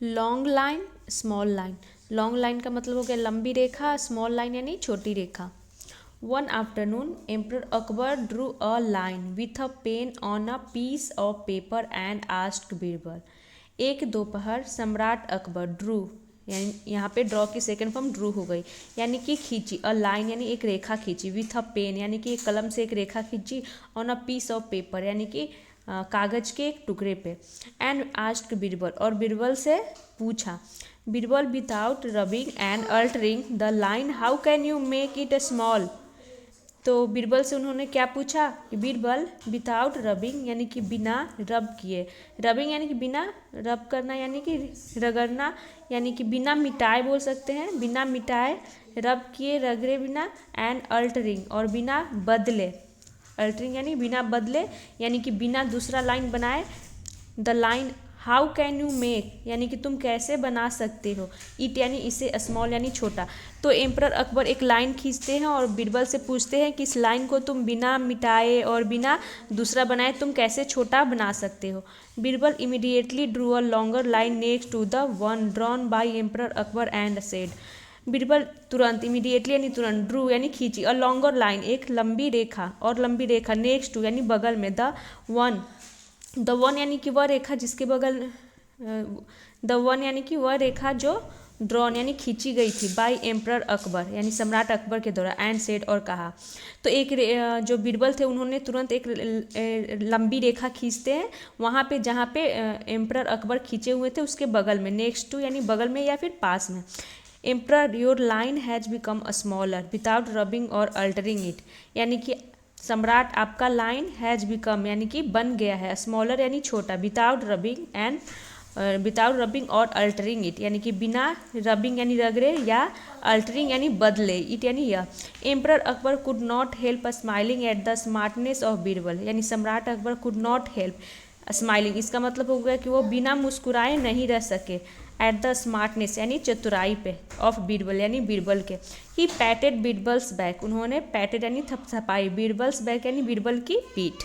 Long line, small line. Long line का मतलब हो गया लंबी रेखा, स्मॉल लाइन यानी छोटी रेखा। One afternoon, Emperor Akbar drew a line with a pen on a piece of paper and asked Birbal. एक दोपहर सम्राट अकबर ड्रू, यानी यहाँ पे ड्रॉ की सेकेंड फॉर्म ड्रू हो गई, यानी कि खींची। अ लाइन यानी एक रेखा खींची, विथ अ पेन यानी कि एक कलम से एक रेखा खींची, on a piece of paper यानी कि कागज के एक टुकड़े पे। एंड आस्क्ड बीरबल, और बीरबल से पूछा। Birbal, without rubbing and altering the line how can you make it small. तो बीरबल से उन्होंने क्या पूछा कि बीरबल, विदाउट रबिंग यानी कि बिना रब किए, रबिंग यानी कि बिना रब करना यानी कि रगड़ना, यानी कि बिना मिटाए बोल सकते हैं, बिना मिटाए, रब किए रगड़े बिना, एंड अल्टरिंग और बिना बदले, अल्टरिंग यानी बिना बदले यानी कि बिना दूसरा लाइन बनाए, the line how can you make यानी कि तुम कैसे बना सकते हो, इट यानी इसे, स्मॉल यानी छोटा। तो एम्परर अकबर एक लाइन खींचते हैं और बीरबल से पूछते हैं कि इस लाइन को तुम बिना मिटाए और बिना दूसरा बनाए तुम कैसे छोटा बना सकते हो। Birbal immediately drew a longer line next to the one drawn by emperor Akbar and said. Birbal तुरंत, इमीडिएटली यानी तुरंत, ड्रू यानी खींची, अ लॉन्गर लाइन एक लंबी रेखा, और लंबी रेखा, नेक्स्ट टू यानी बगल में, द वन यानी कि वह रेखा जिसके बगल, द वन यानी कि वह रेखा जो ड्रॉन यानी खींची गई थी, बाय एम्परर अकबर यानी सम्राट अकबर के द्वारा, एंड सेड और कहा। तो एक जो बीरबल थे उन्होंने तुरंत एक लंबी रेखा खींचते हैं वहाँ पे जहाँ पे एम्परर अकबर खींचे हुए थे उसके बगल में, नेक्स्ट टू यानी बगल में या फिर पास में। Emperor, your line has become a smaller without rubbing और अल्टरिंग इट, यानी कि सम्राट आपका लाइन हैज़ बिकम यानी कि बन गया है, स्मॉलर यानी छोटा, विदाउट रबिंग और अल्टरिंग इट यानी कि बिना रबिंग यानी रगड़े या अल्टरिंग यानी बदले, इट यानी यह। Emperor Akbar could not help smiling at the smartness of Birbal, यानी सम्राट Akbar could not help smiling, इसका मतलब हो गया कि वो बिना मुस्कुराए नहीं रह सके, एट द स्मार्टनेस यानी चतुराई पे, ऑफ बीरबल यानी बीरबल के। ही पैटेड बीरबल्स बैक, उन्होंने पैटेड यानी थपथपाई, बीरबल्स बैक यानी बीरबल की पीठ।